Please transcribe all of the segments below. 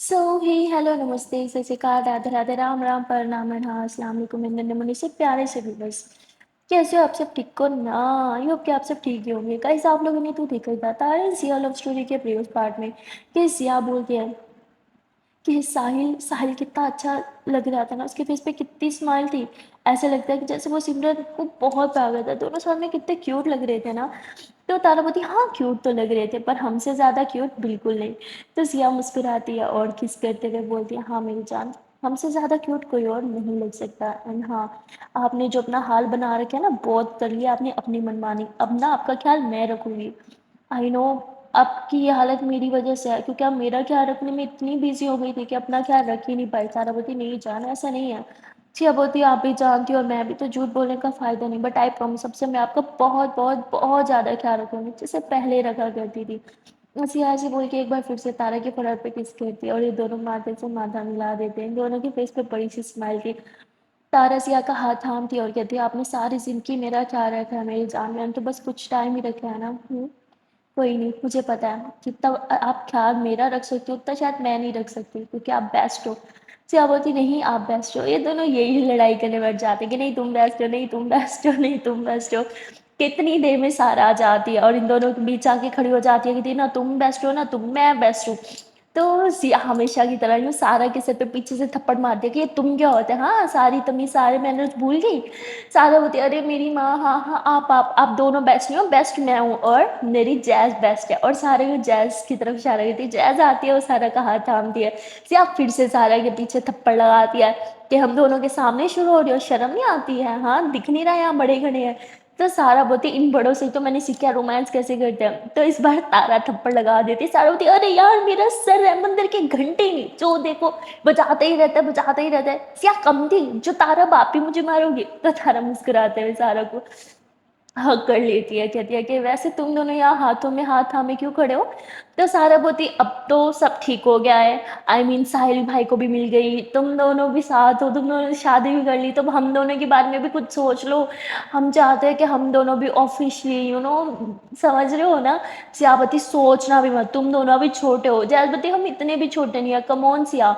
सो हे hello नमस्ते सत श्री अकाल राधे राधे राम राम प्रणाम हाँ अस्सलाम वालेकुम नन्हे मुन्ने से प्यारे से व्यूअर्स। कैसे हो आप सब ठीक हो ना। आई होप कि आप सब ठीक ही होंगे गाइस। आप लोगों ने तो देखा ही था तारे सिया लव स्टोरी के प्रीवियस पार्ट में कि सिया बोलती है कि साहिल साहिल कितना अच्छा लग रहा था ना, उसके फेस पे कितनी स्माइल थी। ऐसा लगता है कि जैसे वो सिमरन को बहुत प्यार करता है। दोनों साथ में कितने क्यूट लग रहे थे ना। तो तारा बोलती हाँ क्यूट तो लग रहे थे पर हमसे ज़्यादा क्यूट बिल्कुल नहीं। तो सिया मुस्कुराती है और किस करते हुए बोलती है हाँ मेरी जान, हमसे ज़्यादा क्यूट कोई और नहीं लग सकता। एंड हाँ, आपने जो अपना हाल बना रखा है ना बहुत कर लिया आपने अपनी मनमानी। अब ना आपका ख्याल मैं रखूंगी। आई नो आपकी ये हालत मेरी वजह से है क्योंकि आप मेरा ख्याल रखने में इतनी बिजी हो गई थी कि अपना ख्याल रख ही नहीं पाई। सारा बोलती नहीं जान ऐसा नहीं है। छिया बोलती आप भी जानती हो और मैं भी, तो झूठ बोलने का फ़ायदा नहीं। बट आई प्रॉमिस सबसे मैं आपका बहुत बहुत बहुत ज़्यादा ख्याल रखूंगी जैसे पहले रखा करती थी। सिया ऐसे बोल के एक बार फिर से तारा के फरार पे किस करती है और ये दोनों माथे से माथा मिला देते हैं। दोनों के फेस पे बड़ी सी स्माइल थी। तारा सिया का हाथ थामती है और कहती है आपने सारी जिंदगी मेरा ख्याल रखा है मेरी जान में, तो बस कुछ टाइम ही रखा है ना। कोई नहीं, मुझे पता है जितना आप ख्याल मेरा रख सकते हो उतना शायद मैं नहीं रख सकती क्योंकि आप बेस्ट हो। सिया बोलती नहीं आप बेस्ट हो। ये दोनों यही लड़ाई करने बैठ जाते हैं कि नहीं तुम बेस्ट हो, नहीं तुम बेस्ट हो, नहीं तुम बेस्ट हो। कितनी देर में सारा आ जाती है और इन दोनों के बीच आके खड़ी हो जाती है कि ना तुम बेस्ट हो ना तुम, मैं बेस्ट हूँ। तो सिया हमेशा की तरह यूँ सारा के सर पे पीछे से थप्पड़ मार दिया कि ये तुम क्या होते हैं, हाँ सारी तमीज सारे मैनर्स भूल गई। सारा होती है अरे मेरी माँ हाँ हाँ आप दोनों बेस्ट नहीं हो, बेस्ट मैं हूँ और मेरी जैज बेस्ट है। और सारे को जैज की तरफ इशारा करती है, जैज आती है और सारा का हाथ थामती है। सिया फिर से सारा के पीछे थप्पड़ लगाती है कि हम दोनों के सामने शुरू हो रही हो, शर्म नहीं आती है, हाँ दिख नहीं रहा है यहाँ बड़े खड़े हैं। तो सारा बोलती इन बड़ों से तो मैंने सीखा रोमांस कैसे करते हैं। तो इस बार तारा थप्पड़ लगा देती है। सारा बोलती अरे यार मेरा सर है मंदिर के घंटे नहीं जो देखो बजाते ही रहता है बजाते ही रहता है। क्या कम थी जो तारा बाप ही मुझे मारोगी। तो तारा मुस्कुराते हुए सारा को हक कर लेती है, कहती है कि वैसे तुम दोनों यहाँ हाथों में हाथ थामे क्यों खड़े हो। तो सारा बोलती अब तो सब ठीक हो गया है। आई मीन साहिल भाई को भी मिल गई, तुम दोनों भी साथ हो, तुम दोनों ने शादी भी कर ली, तो अब हम दोनों के बारे में भी कुछ सोच लो। हम चाहते हैं कि हम दोनों भी ऑफिशियली समझ रहे हो ना। सियापति सोचना भी मत, तुम दोनों अभी छोटे हो। जैसपति हम इतने भी छोटे नहीं है, कमोन सिया।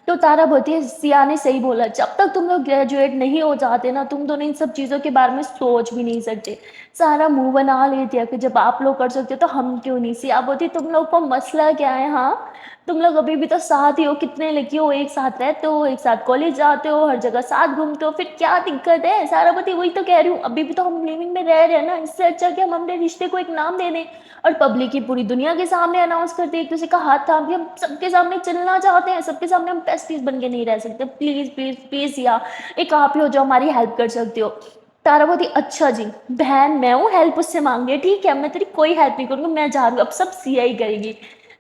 तो तारा बोलती है सिया ने सही बोला, जब तक तुम लोग ग्रेजुएट नहीं हो जाते ना तुम दोनों इन सब चीज़ों के बारे में सोच भी नहीं सकते। सारा मुंह बना लेती है कि जब आप लोग कर सकते हो तो हम क्यों नहीं। सिया बोलती तुम लोग को मसला क्या है, हाँ तुम लोग अभी भी तो साथ ही हो, कितने लड़की हो एक साथ रहते हो, एक साथ कॉलेज जाते हो, हर जगह साथ घूमते हो, फिर क्या दिक्कत है। सारा बोलती वही तो कह रही हूँ, अभी भी तो हम लिविंग में रह रहे हैं ना, इससे अच्छा कि हम अपने रिश्ते को एक नाम दे दें और पब्लिक की पूरी दुनिया के सामने अनाउंस करते हैं एक दूसरे का हाथ थाम के हम सबके सामने चलना चाहते हैं, सबके सामने हम बेस्टीज बन के नहीं रह सकते। प्लीज प्लीज प्लीज या एक आप ही हो जो हमारी हेल्प कर सकते हो। तारा बोलती अच्छा जी, बहन मैं हूँ हेल्प उससे मांगे, ठीक है मैं तेरी कोई हेल्प नहीं करूँगी, मैं जा रही हूँ अब सब सिया ही करेगी।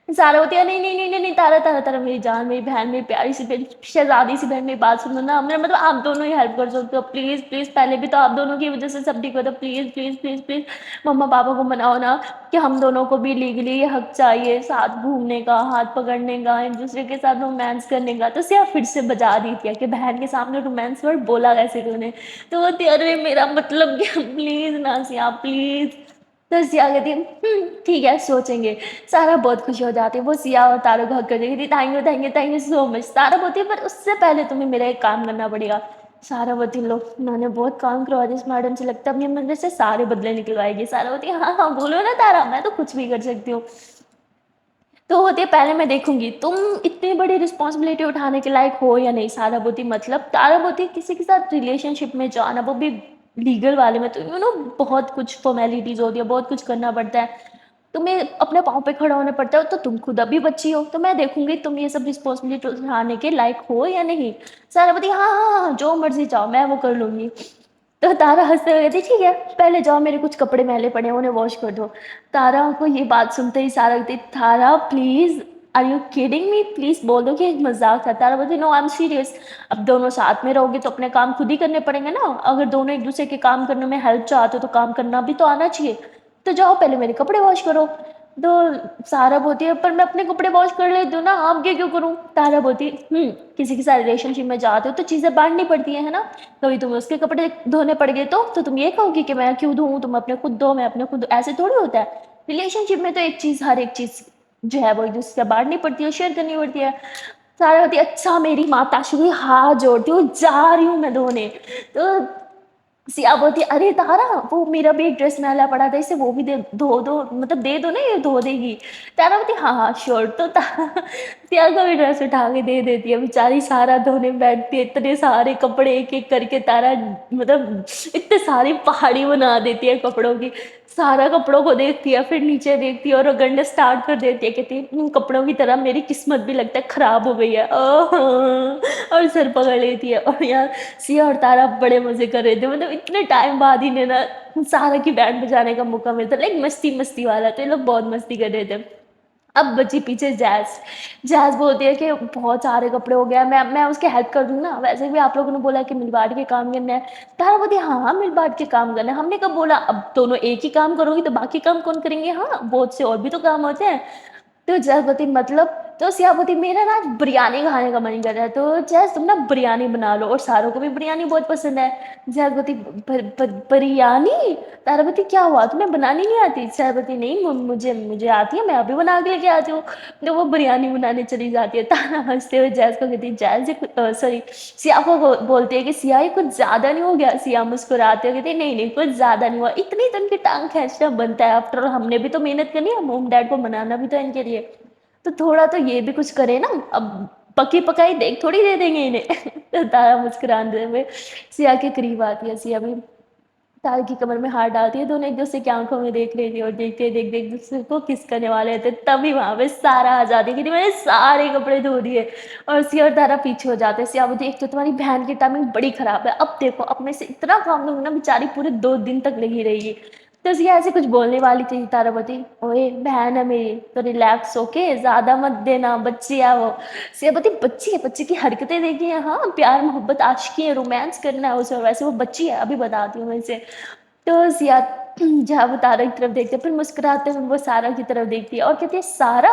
सारा होती है नहीं नहीं नहीं नहीं नहीं, तारा तारा तारा मेरी जान मेरी बहन मेरी प्यारी सी बहन शहजादी सी बहन मेरी बात सुनो ना, मेरा मतलब आप दोनों ही हेल्प कर सकते हो प्लीज प्लीज, पहले भी तो आप दोनों की वजह से सब ठीक होता, प्लीज प्लीज प्लीज प्लीज मम्मा पापा को मनाओ ना कि हम दोनों को भी लीगली ये हक चाहिए साथ घूमने का, हाथ पकड़ने का, एक दूसरे के साथ रोमांस करने का। तो सिया फिर से बजा दी थी कि बहन के सामने रोमांस वर्ड बोला कैसे तूने। तो वो अरे मेरा मतलब क्या, प्लीज ना सिया प्लीज। तो सिया कहती है ठीक है सोचेंगे। सारा बहुत खुश हो जाती है, वो सिया और तारा को हक कर देती, thank you thank you thank you so much. Tara बोलती है पर उससे पहले तुम्हें मेरा एक काम करना पड़ेगा। सारा बोलती लो मैंने बहुत काम करवा दिया इस मैडम से, लगता है अपनी मंदिर से सारे बदले निकलवाएगी। सारा बोलती है हाँ हाँ बोलो ना तारा, मैं तो कुछ भी कर सकती हूँ। तो होती है पहले मैं देखूंगी तुम इतनी बड़ी रिस्पॉन्सिबिलिटी उठाने के लायक हो या नहीं। सारा बोती मतलब तारा बोती किसी के साथ रिलेशनशिप में जाना वो भी लीगल वाले में, तो बहुत कुछ फॉर्मेलिटीज होती है, बहुत कुछ करना पड़ता है, तुम्हें अपने पाँव पे खड़ा होना पड़ता है। तो तुम खुद अभी बच्ची हो, तो मैं देखूंगी तुम ये सब रिस्पॉन्सिबिलिटी उठाने के लायक हो या नहीं। सारा बोती हाँ हाँ हाँ जो मर्जी चाहो मैं वो कर लूंगी। तो तारा हंसते हुए कहती ठीक है पहले जाओ मेरे कुछ कपड़े मैले पड़े हैं उन्हें वॉश कर दो। तारा को ये बात सुनते ही सारा कहती Tara please are you kidding me, please बोल दो कि एक मजाक था। तारा बोलती नो आई एम सीरियस। अब दोनों साथ में रहोगे तो अपने काम खुद ही करने पड़ेंगे ना, अगर दोनों एक दूसरे के काम करने में हेल्प चाहते हो तो काम करना भी तो आना चाहिए। तो जाओ पहले मेरे कपड़े वॉश करो। तो सारा बोलती है पर मैं अपने कपड़े वॉश कर लेती हूँ ना, आप ये क्यों करूँ। तारा बोलती किसी के साथ रिलेशनशिप में जाते हो तो चीजें बांटनी पड़ती है ना, कभी तुम्हें उसके कपड़े धोने पड़ गए तो तुम ये कहोगी कि मैं क्यों धोऊं, तुम अपने खुद धो मैं अपने खुद, ऐसे थोड़ी होता है। रिलेशनशिप में तो एक चीज हर एक चीज जो है वो एक-दूसरे से बाँटनी पड़ती है, शेयर करनी पड़ती है। सारा होती है, अच्छा मेरी माताश्री हाथ जोड़ती हूँ, जा रही हूँ मैं धोने। तो सिया बोलती है, "अरे तारा, वो मेरा भी एक ड्रेस मैला पड़ा था, इसे वो भी दे धो दो, मतलब दे दो ना, ये धो देगी।" तारा बोलती है, "हाँ, हाँ, श्योर।" तो ता सिया का भी ड्रेस उठा के दे देती है, बेचारी सारा धोने बैठती है, इतने सारे कपड़े एक-एक करके तारा मतलब इतने सारी पहाड़ी बना देती है कपड़ों की। सारा कपड़ों को देखती है, फिर नीचे देखती है और रगड़ना स्टार्ट कर देती है, कहती है, "इन कपड़ों की तरह मेरी किस्मत भी लगता है खराब हो गई है।" और सिर पकड़ लेती है और यार सिया और तारा बड़े मज़े कर रहे थे, मतलब इतने टाइम बाद इन्हें ना सारा की बैंड बजाने का मौका मिलता, लाइक मस्ती-मस्ती वाला, तो ये लोग बहुत मस्ती कर रहे थे। अब बची पीछे जैज़। जैज़ बोलती है कि बहुत सारे कपड़े हो गए हैं, मैं उसकी हेल्प कर दूँ ना? वैसे भी आप लोगों ने बोला कि मिल बाँट के काम करना है। तारा बोलती है, "हाँ, हाँ, मिल बाँट के काम करना है।" हमने कब बोला? अब दोनों एक ही काम करोगी तो बाकी काम कौन करेंगे? हाँ, बहुत से और भी तो काम होते हैं। तो जैज़ बोलती मतलब तो सिया बोलती मेरा ना आज बिरयानी खाने का मन कर रहा है, तो जैज़ तुम ना बिरयानी बना लो और सारों को भी बिरयानी बहुत पसंद है। जैज़ बोलती ब ब बिरयानी? तारा बोलती क्या हुआ तुम्हें बनानी नहीं आती? जैज़ बोलती नहीं मुझे मुझे आती है, मैं अभी बना के लेके आती हूँ। तो वो बिरयानी बनाने चली जाती है। तारा हँसते हुए जैज़ को कहती है जैज़ ये सॉरी सिया को बोलती है कि सिया ये कुछ ज़्यादा नहीं हो गया? सिया मुस्कुराते हुए कहती है नहीं, नहीं कुछ ज़्यादा नहीं हुआ। इतनी तो इनकी टाँग खींचना बनता है, आफ्टर ऑल हमने भी तो मेहनत करनी है, मॉम-डैड को मनाना भी तो है इनके लिए। तो थोड़ा तो ये भी कुछ करे ना, अब पकी-पकाई देग थोड़ी दे देंगे इन्हें। तो तारा मुस्कुराते हुए सिया के करीब आती है, सिया भी तारे की कमर में हाथ डालती है, दोनों एक-दूसरे की आँखों में देख रही थी और देखते-देखते एक-दूसरे को किस करने वाले थे, तभी वहाँ पे सारा आ जाती है, कहती मैंने सारे कपड़े धो दिए और सिया और तारा पीछे हो जाते हैं। सिया बोलती है, "एक तो तुम्हारी बहन की टाइमिंग बड़ी खराब है, अब देखो अब मैं इसे इतना काम दूँगी ना बेचारी पूरे 2 दिन तक लगी रहेगी।" तो सिया ऐसे कुछ बोलने वाली थी, तारा बोलती, "ओए बहन है मेरी, तो रिलैक्स ओके, ज़्यादा मत देना, बच्ची है वो।" सिया बोलती, "बच्ची है, बच्ची की हरकतें देखी हैं, हाँ, प्यार मोहब्बत आशिकी है, रोमांस करना है उसे, वैसे वो बच्ची है, अभी बताती हूँ मैं इसे।" तो ज़िया जहाँ वो तारा की तरफ देखते हैं, फिर मुस्कुराते हुए वो सारा की तरफ देखती है और कहती है, "सारा,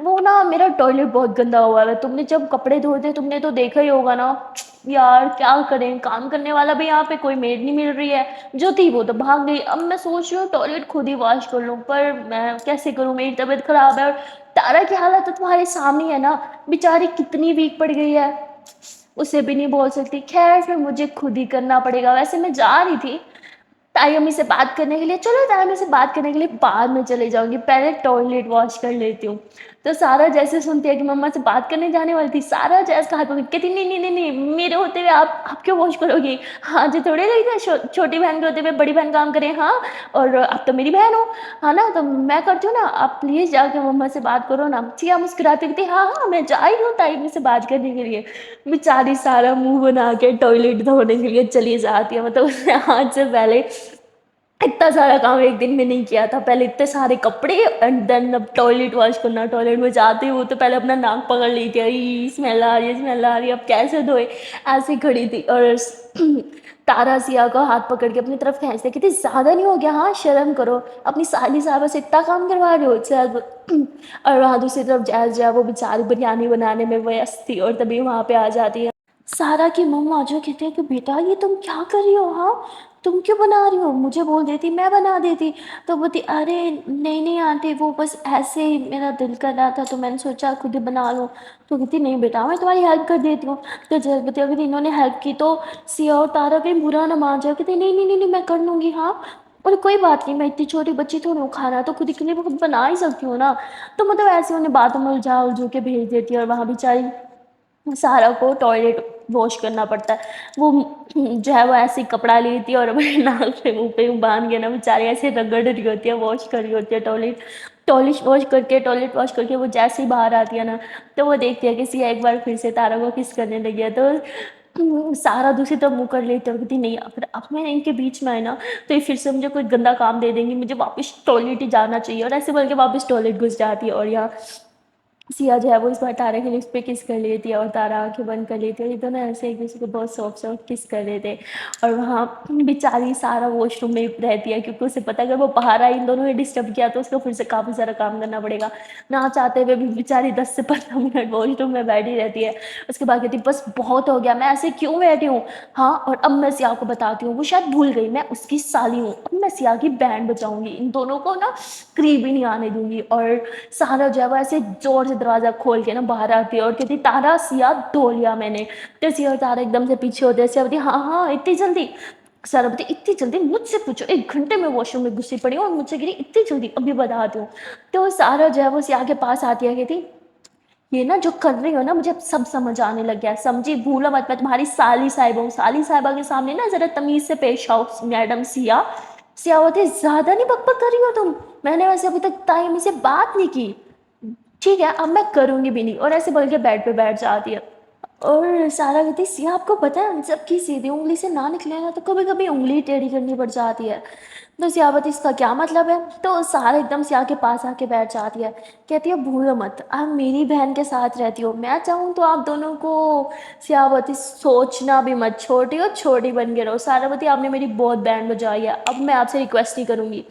वो ना मेरा टॉयलेट बहुत गंदा हुआ है, तुमने जब कपड़े धोए थे तुमने तो देखा ही होगा ना। यार क्या करें, काम करने वाला भी यहाँ पे कोई मेड नहीं मिल रही है, जो थी वो तो भाग गई। अब मैं सोच रही हूँ टॉयलेट खुद ही वॉश कर लूँ, पर मैं कैसे करूँ, मेरी तबीयत खराब है और तारा की हालत तो तुम्हारे सामने ही है ना, बेचारी कितनी वीक पड़ गई है, उसे भी नहीं बोल सकती। खैर फिर मुझे खुद ही करना पड़ेगा, वैसे मैं जा रही थी ताई अम्मी से बात करने के लिए, चलो ताई अम्मी से बात करने के लिए बाद में चले जाऊँगी, पहले टॉयलेट वॉश कर लेती हूँ। तो सारा जैसे सुनती है कि मम्मा से बात करने जाने वाली थी, सारा जैस का हाथ पकड़ कहती नहीं, नहीं, नहीं, नहीं, मेरे होते हुए आप क्यों वॉश करोगी? हाँ जी, थोड़ी लगता है छोटी बहन के होते हुए बड़ी बहन काम करे, हाँ? और आप तो मेरी बहन हो, है ना? तो मैं करती हूँ ना, आप प्लीज़ जाके मम्मा से बात करो ना। सिया मुस्कुराती कहती हाँ, हाँ, मैं जा रही हूँ ताई अम्मी से बात करने के लिए। बेचारी सारा मुँह बना के टॉयलेट धोने के लिए चली जाती है, मतलब उसने आज से पहले इतना सारा काम एक दिन में नहीं किया था। पहले इतने सारे कपड़े एंड देन अब टॉयलेट वॉश करना, टॉयलेट में जाते ही वो तो पहले अपना नाक पकड़ ली थी, "अई स्मेल आ रही है, स्मेल आ रही है, अब कैसे धोए?" ऐसे ही खड़ी थी और तारा सिया का हाथ पकड़ के अपनी तरफ खींचते कहती, "ज़्यादा नहीं हो गया? हाँ, शर्म करो, अपनी साली साहबा से इतना काम करवा रहे हो?" चल और वहाँ दूसरी तरफ जैज़ जो है वो बेचारी बिरयानी बनाने में व्यस्त थी और तभी वहाँ पे आ जाती है सारा की मम्मा जो कहते हैं कि बेटा ये तुम क्या कर रही हो हाँ तुम क्यों बना रही हो मुझे बोल देती मैं बना देती तो बोलती अरे नहीं नहीं आंटी वो बस ऐसे ही मेरा दिल कर रहा था तो मैंने सोचा खुद ही बना लूँ तो कहती नहीं बेटा मैं तुम्हारी हेल्प कर देती हूँ तो जब कहती अगर इन्होंने हेल्प की तो सिया और तारा कहीं बुरा ना मान जाए कहती नहीं नहीं नहीं नहीं मैं कर लूँगी हाँ और कोई बात नहीं मैं इतनी छोटी बच्ची थोड़ी हूँ खाना तो खुद के लिए मैं खुद बना ही सकती हूँ ना तो मतलब ऐसे उन्हें बातों में उलझा उलझू के भेज देती है और वहाँ बेचारी सारा को टॉयलेट वॉश करना पड़ता है। वो जो है वो ऐसे ही कपड़ा लेती है और अपने नाक पे मुँह पे बाँध के ना बेचारी ऐसे रगड़ रही होती है, वॉश कर रही होती है टॉयलेट। टॉयलेट वॉश करके वो जैसे ही बाहर आती है ना, तो वो देखती है कि सिया एक बार फिर से तारा को किस करने लगी है। तो सारा दूसरी तरफ मुँह कर लेती है और कहती नहीं अगर अब मैं इनके बीच में आई ना, तो ये फिर से मुझे कोई गंदा काम दे देंगी, मुझे वापस टॉयलेट ही जाना चाहिए और ऐसे बोल के वापस टॉयलेट घुस जाती है और यहाँ सिया जो है वो इस बार तारा के लिप्स पे किस कर लेती है और तारा आँखें बंद कर लेती है और ये दोनों ऐसे एक-दूसरे को बहुत सॉफ्ट-सॉफ्ट किस कर रहे थे। और वहाँ बेचारी सारा वॉशरूम में रहती है क्योंकि उसे पता है अगर वो बाहर आई इन दोनों ने डिस्टर्ब किया तो उसको फिर से काफ़ी सारा काम करना पड़ेगा। ना चाहते हुए भी बेचारी 10 से 15 मिनट वॉशरूम में बैठी रहती है। उसके बाद कहती है बस बहुत हो गया, मैं ऐसे क्यों बैठी हूँ? हाँ, और अब मैं सिया को बताती हूँ, वो शायद भूल गई मैं उसकी साली हूँ। अब मैं सिया की बैंड बजाऊँगी, इन दोनों को ना करीब ही नहीं आने दूँगी। और सारा जो है वो ऐसे ज़ोर से दरवाज़ा खोल के ना बाहर आती है और कहती है, "तारा, सिया धो लिया मैंने।" तो सिया और तारा एकदम से पीछे होते हैं। सिया बोलती है, "हाँ, हाँ, इतनी जल्दी?" सारा बोलती है, "इतनी जल्दी? मुझसे पूछो, 1 घंटे में वॉशरूम में घुसी पड़ी हूँ और मुझसे कह रही इतनी जल्दी? अभी बताती हूँ।" तो सारा जो है वो सिया के पास आती है, कहती, "ये ना जो कर रही हो ना मुझे अब सब समझ आने लग गया है, समझी? भूलो मत, मैं तुम्हारी साली साहिबा हूँ। साली साहिबा के सामने ना ज़रा तमीज़ से पेश आओ मैडम सिया।" सिया बोलती है, "ज़्यादा नहीं बक-बक कर रही हो तुम? मैंने वैसे अभी तक टाइम से बात नहीं की। ठीक है, अब मैं करूँगी भी नहीं।" और ऐसे बोल के बेड पे बैठ जाती है। और सारा कहती है, "सिया आपको पता है हम सबकी सीधी उँगली से ना निकले ना तो कभी-कभी उँगली टेढ़ी करनी पड़ जाती है।" तो सिया बोलती, "इसका क्या मतलब है?" तो सारा एकदम सिया के पास आके बैठ जाती है। कहती है, "भूलो मत, आप मेरी बहन के साथ रहती हो। मैं चाहूँ तो आप दोनों को" सिया बोलती, "सोचना भी मत, छोटी हो, छोटी बन के रहो।" सारा बोलती, "आपने मेरी बहुत बैंड बजाई है, अब मैं आपसे रिक्वेस्ट नहीं करूँगी।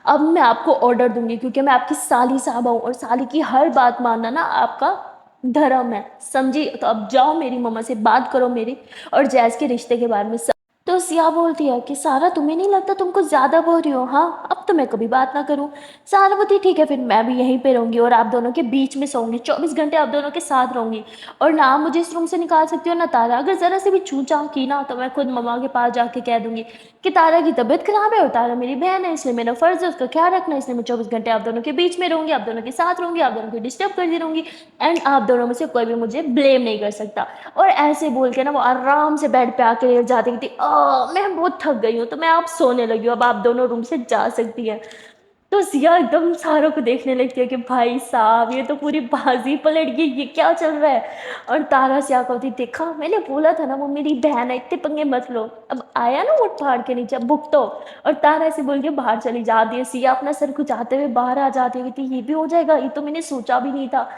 अब मैं आपको ऑर्डर दूँगी क्योंकि मैं आपकी साली साहबा हूँ और साली की हर बात मानना ना आपका धर्म है, समझी? तो अब जाओ मेरी मम्मा से बात करो मेरी और जैज़ के रिश्ते के बारे में।" तो सिया बोलती है कि सारा तुम्हें नहीं लगता तुम कुछ ज़्यादा बोल रही हो? हाँ, अब तो मैं कभी बात ना करूँ। सारा बोलती है ठीक है फिर मैं भी यहीं पे रहूँगी और आप दोनों के बीच में सोऊँगी, 24 घंटे आप दोनों के साथ रहूँगी और ना आप मुझे इस रूम से निकाल सकती हो ना तारा। अगर ज़रा सी भी छू-छाँव की ना तो मैं खुद मम्मा के पास जाके कह दूँगी कि तारा की तबीयत ख़राब है और तारा मेरी बहन है इसलिए मेरा फ़र्ज़ है उसका ख़्याल रखना, इसलिए मैं 24 घंटे आप दोनों के बीच में रहूँगी, आप दोनों के साथ रहूँगी, आप दोनों को डिस्टर्ब करती रहूँगी एंड आप दोनों में से कोई भी मुझे ब्लेम नहीं कर सकता। और ऐसे बोल के ना वो आराम से बेड पे आके लेट जाती थी, मैं बहुत थक गई हूँ तो मैं अब सोने लगी हूँ, अब आप दोनों रूम से जा सकती हैं।" तो सिया एकदम सारों को देखने लगती है कि भाई साहब ये तो पूरी बाजी पलट गई, ये क्या चल रहा है? और तारा सिया को बोलती, "देखा मैंने बोला था ना वो मेरी बहन है, इतने पंगे मत लो। अब आया ना उठ फाड़ के नीचे, अब भुगतो।" और तारा ऐसे बोल के बाहर चली जाती है। सिया अपना सर खुजाते हुए बाहर आ जाती है, कहती, "ये भी हो जाएगा? ये तो मैंने सोचा भी नहीं था।"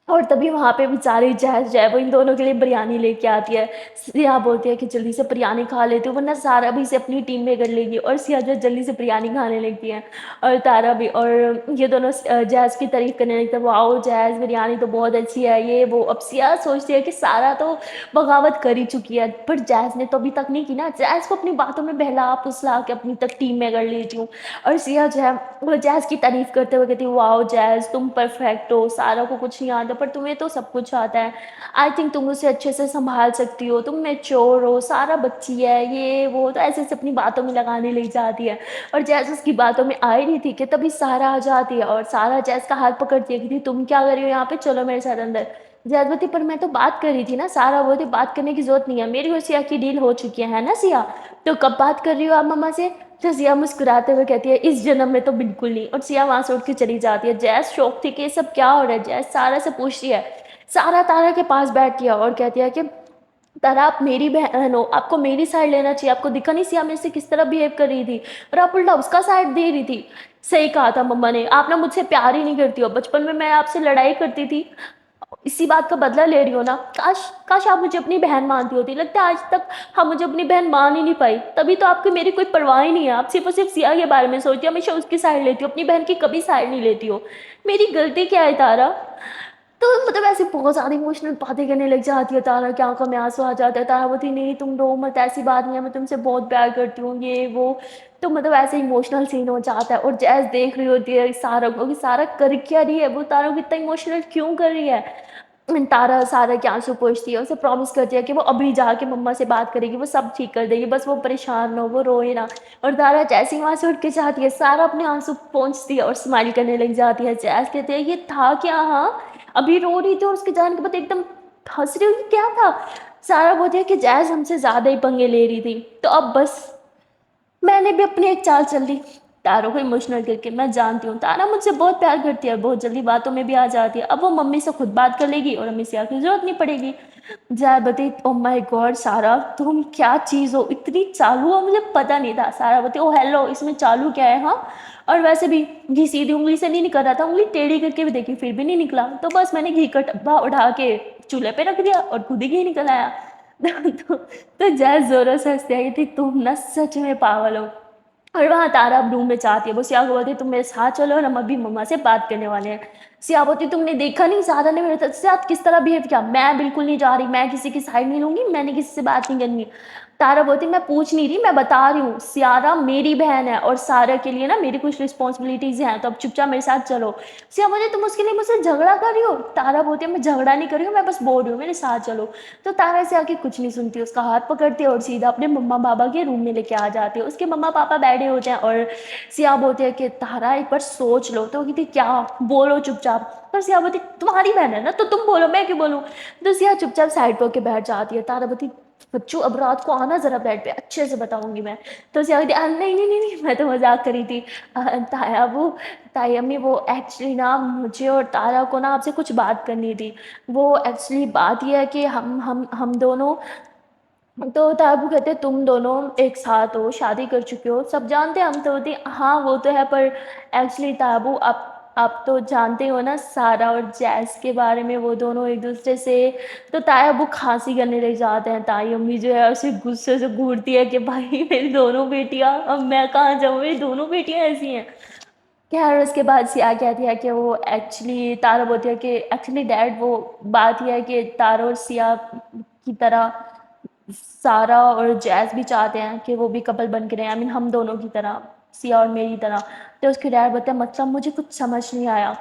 और तभी वहाँ पे बेचारी जैज़ जो है वो इन दोनों के लिए बिरयानी लेके आती है। सिया बोलती है कि जल्दी से बिरयानी खा लेती हूँ वरना सारा भी इसे अपनी टीम में कर लेगी और सिया जो है जल्दी से बिरयानी खाने लगती है और तारा भी। और ये दोनों जैज़ की तारीफ़ करने लगते हैं, वाओ जैज़ बिरयानी तो बहुत अच्छी है ये वो। अब सिया सोचती है कि सारा तो बगावत कर ही चुकी है पर जैज़ ने तो अभी तक नहीं की ना। जैज़ को अपनी बातों में बहला-फुसला के अपनी तक टीम में कर लेती हूँ और सिया जो है वो जैज़ की तारीफ़ करते हुए कहती है, "वाओ जैज़ तुम परफेक्ट हो, सारा को कुछ नहीं आता पर तुम्हें तो सब कुछ आता है। आई थिंक तुम उसे अच्छे से सँभाल सकती हो, तुम मैच्योर हो, सारा बच्ची है, ये वो।" तो ऐसे-ऐसे अपनी बातों में लगाने लग जाती है और जैज़ उसकी बातों में आ ही रही थी कि तभी सारा आ जाती है और सारा जैज़ का हाथ पकड़ती है, कहती, "तुम क्या कर रही हो यहाँ पे? चलो मेरे साथ अंदर।" जैज़ बोलती, "पर मैं तो बात कर रही थी ना।" सारा बोलती, "बात करने की ज़रूरत नहीं है, मेरी और सिया की डील हो चुकी है ना सिया? तो कब बात कर रही हो आप मम्मा से?" तो सिया मुस्कुराते हुए कहती है, "इस जन्म में तो बिल्कुल नहीं।" और सिया वहाँ से उठ के चली जाती है। जैज़ शॉक थी कि ये सब क्या हो रहा है? जैज़ सारा से पूछती है। सारा तारा के पास बैठती है और कहती है कि तारा आप मेरी बहन हो, आपको मेरी साइड लेना चाहिए। आपको दिखा नहीं सिया मेरे से किस तरह बिहेव कर रही थी और आप उल्टा उसका साइड दे रही थी। सही कहा था मम्मा ने, आप ना मुझसे प्यार ही नहीं करती हो। बचपन में मैं आपसे लड़ाई करती थी, इसी बात का बदला ले रही हो ना? काश काश आप मुझे अपनी बहन मानती होती। लगता है आज तक आप मुझे अपनी बहन मान ही नहीं पाई। तभी तो आपको मेरी कोई परवाह ही नहीं है। आप सिर्फ़ और सिर्फ़ सिया के बारे में सोचती हो, हमेशा उसकी साइड लेती हो, अपनी बहन की कभी साइड नहीं लेती हो। मेरी गलती क्या है तारा? तो मतलब ऐसे बहुत ज़्यादा इमोशनल बातें करने लग जाती है तारा की आँखों में आँसू आ जाते हैं। तारा बोलती है, "नहीं तुम रो मत, ऐसी बात नहीं है, मैं तुमसे बहुत प्यार करती हूँ।" ये वो। तो मतलब ऐसे इमोशनल सीन हो जाता है और जैज़ देख रही होती है सारा को कि सारा कर क्या रही है? वो तारा को इतना इमोशनल क्यों कर रही है? तारा सारा के आँसू पोंछती है, उसे प्रॉमिस करती है कि वो अभी जाके मम्मा से बात करेगी, वो सब ठीक कर देगी, बस वो परेशान ना हो, वो रोए ना। और तारा जैसे ही वहाँ से उठ के जाती है, सारा अपने आँसू पोंछती है और स्माइल करने लग जाती है। जैज़ कहती है, "ये था क्या हाँ? अभी रो रही थी और उसके जाने के बाद एकदम हँस रही हो, ये क्या था?" सारा बोलती है कि जैज़ हमसे ज़्यादा ही पंगे ले रही थी, तो अब बस मैंने भी अपनी एक चाल चल दी। तारों को इमोशनल करके। मैं जानती हूँ तारा मुझसे बहुत प्यार करती है, बहुत जल्दी बातों में भी आ जाती है। अब वो मम्मी से खुद बात कर लेगी और हमें सिया की ज़रूरत नहीं पड़ेगी। ज़ाया बताई, ओह माय गॉड सारा तुम क्या चीज़ हो, इतनी चालू हो, मुझे पता नहीं था। सारा बताई, ओह हेलो, इसमें चालू क्या है हाँ? और वैसे भी घी सीधी उंगली से नहीं निकल रहा था, उंगली टेढ़ी करके भी देखी फिर भी नहीं निकला। तो बस मैंने घी का डब्बा उठा के चूल्हे पे रख दिया और खुद ही घी निकल आया। तो जय जोरों से हंसती आई थी, तुम ना सच में पागल हो। और वहाँ तारा अब रूम में चाहती है, वो सिया को बोलती है तुम मेरे साथ चलो और हम अभी मम्मा से बात करने वाले हैं। सिया बोलती तुमने देखा नहीं सारा ने मेरे साथ किस तरह बिहेव किया, मैं बिल्कुल नहीं जा रही, मैं किसी की साइड नहीं लूंगी, मैंने किसी से बात नहीं करनी। तारा बोलती मैं पूछ नहीं रही, मैं बता रही हूँ, सियारा मेरी बहन है और सारा के लिए ना मेरी कुछ रिस्पॉन्सिबिलिटीज हैं, तो अब चुपचाप मेरे साथ चलो। सिया बोलती तुम उसके लिए मुझसे झगड़ा कर रही हो। तारा बोलती है मैं झगड़ा नहीं कर रही हूँ, मैं बस बोल रही हूँ मेरे साथ चलो। तो तारा से आके कुछ नहीं सुनती, उसका हाथ पकड़ती है और सीधा अपने मम्मा पापा के रूम में लेके आ जाती है। उसके मम्मा पापा बैठे होते हैं और सिया बोलते हैं कि तारा एक बार सोच लो। तो वो कहती क्या, बोलो चुपचाप। पर सिया बोलती तुम्हारी बहन है ना तो तुम बोलो, मैं क्यों बोलूँ। तो सिया चुपचाप साइड पर होके बैठ जाती है। तारा बोलती बच्चों अब रात को आना जरा बेड पे, अच्छे से बताऊंगी मैं। तो सिया कहती नहीं नहीं नहीं नहीं, मैं तो मजाक करी थी। ताया वो ताई अम्मी वो एक्चुअली ना मुझे और तारा को ना आपसे कुछ बात करनी थी। वो एक्चुअली बात ये है कि हम दोनों, तो ताबू कहते तुम दोनों एक साथ हो, शादी कर चुके हो, सब जानते हैं। हम तो होती हाँ वो तो है, पर एक्चुअली ताबू आप तो जानते हो ना सारा और जैस के बारे में, वो दोनों एक दूसरे से। तो ताबू खांसी करने लग जाते हैं। ताई अम्मी जो है उसे गुस्से से घूरती है कि भाई मेरी दोनों बेटियां, अब मैं कहाँ जाऊँ, मेरी दोनों बेटियां ऐसी हैं। खैर उसके बाद सिया कहती है कि वो एक्चुअली तारा बोलती है कि एक्चुअली डैड वो बात यह है कि तारा और सिया की तरह सारा और जैस भी चाहते हैं कि वो भी कपल बन के रहें, आई मीन हम दोनों की तरह, सिया और मेरी तरह। तो उसके डैड बोलते हैं मतलब मुझे कुछ समझ नहीं आया।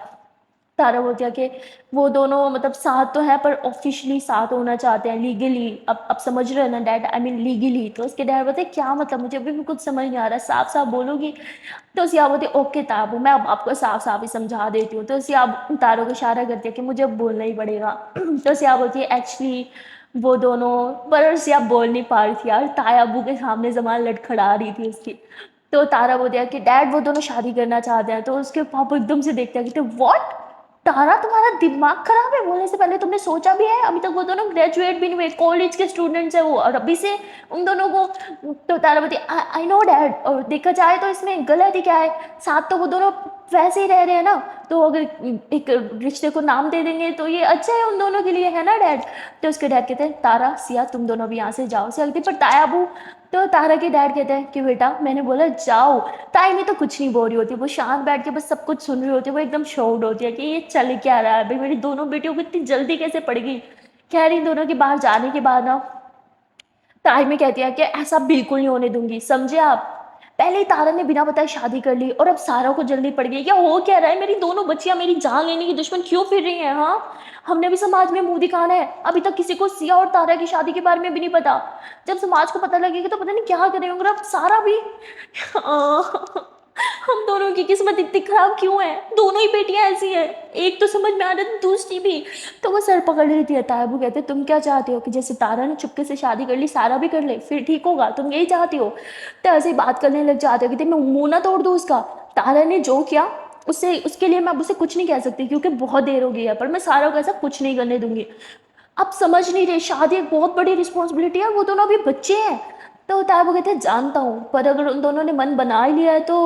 तारा बोलती है कि वो दोनों मतलब साथ तो है पर ऑफिशियली साथ होना चाहते हैं लीगली। अब समझ रहे हो ना डैड, आई मीन लीगली। तो उसके डैड बोलते हैं क्या मतलब, मुझे अभी भी कुछ समझ नहीं आ रहा, साफ साफ बोलोगी। तो सिया बोलती है ओके ताबू, मैं अब आपको साफ साफ ही समझा देती हूँ। तो सिया तारों को इशारा करती है कि मुझे अब बोलना ही पड़ेगा। तो सिया बोलती है एक्चुअली वो दोनों, पर सिया बोल नहीं पा रही थी यार, ताया अबू के सामने जबान लड़खड़ा रही थी उसकी। तो तारा बोलती है कि डैड वो दोनों शादी करना चाहते हैं। तो उसके पापा एकदम से देखते हैं, कहते व्हाट, तारा तुम्हारा दिमाग खराब है, बोलने से पहले तुमने सोचा भी है, अभी तक वो दोनों ग्रेजुएट भी नहीं हुए, कॉलेज के स्टूडेंट्स है वो, और अभी से उन दोनों को। तो तारा बोलती आई नो डैड, और देखा जाए तो इसमें गलत ही क्या है, साथ तो वो दोनों वैसे ही रह रहे हैं ना, तो अगर एक रिश्ते को नाम दे देंगे तो ये अच्छा है उन दोनों के लिए, है ना डैड। तो उसके डैड कहते हैं तारा सिया तुम दोनों भी यहाँ से जाओ। सिया कहती पर ताया अबू। तो तारा के डैड कहते हैं कि बेटा मैंने बोला जाओ। ताई में तो कुछ नहीं बोल रही होती, वो शांत बैठ के बस सब कुछ सुन रही होती है, वो एकदम शॉक्ड होती है कि ये चल क्या रहा है भाई, मेरी दोनों बेटियों को इतनी जल्दी कैसे पड़ गई। खैर इन दोनों के बाहर जाने के बाद ना ताई में कहती है कि ऐसा बिल्कुल नहीं होने दूंगी, समझे आप। पहले ही तारा ने बिना बताए शादी कर ली और अब सारा को जल्दी पड़ गई, क्या हो क्या रहा है, मेरी दोनों बच्चियां मेरी जान लेने की दुश्मन क्यों फिर रही हैं हाँ। हमने भी समाज में मुंह दिखाना है, अभी तक किसी को सिया और तारा की शादी के बारे में भी नहीं पता। जब समाज को पता लगेगा तो पता नहीं क्या करेंगे, और अब सारा भी हम दोनों की किस्मत इतनी खराब क्यों है, दोनों ही बेटियां ऐसी हैं, एक तो समझ में आ रही दूसरी भी। तो वो सर पकड़ लेती है। ताबू कहते तुम क्या चाहते हो कि जैसे तारा ने चुपके से शादी कर ली सारा भी कर ले फिर ठीक होगा, तुम यही चाहती हो। तो ऐसे ही बात करने लग जाते हो कि मैं मुंह ना तोड़ दूँ उसका, तारा ने जो किया उससे उसके लिए मैं अब उसे कुछ नहीं कह सकती क्योंकि बहुत देर हो गई है, पर मैं सारा को ऐसा कुछ नहीं करने दूंगी। अब समझ नहीं रहे, शादी एक बहुत बड़ी रिस्पॉन्सिबिलिटी है, वो दोनों अभी बच्चे हैं। तो ताबू कहते हैं जानता हूँ, पर अगर उन दोनों ने मन बना ही लिया है तो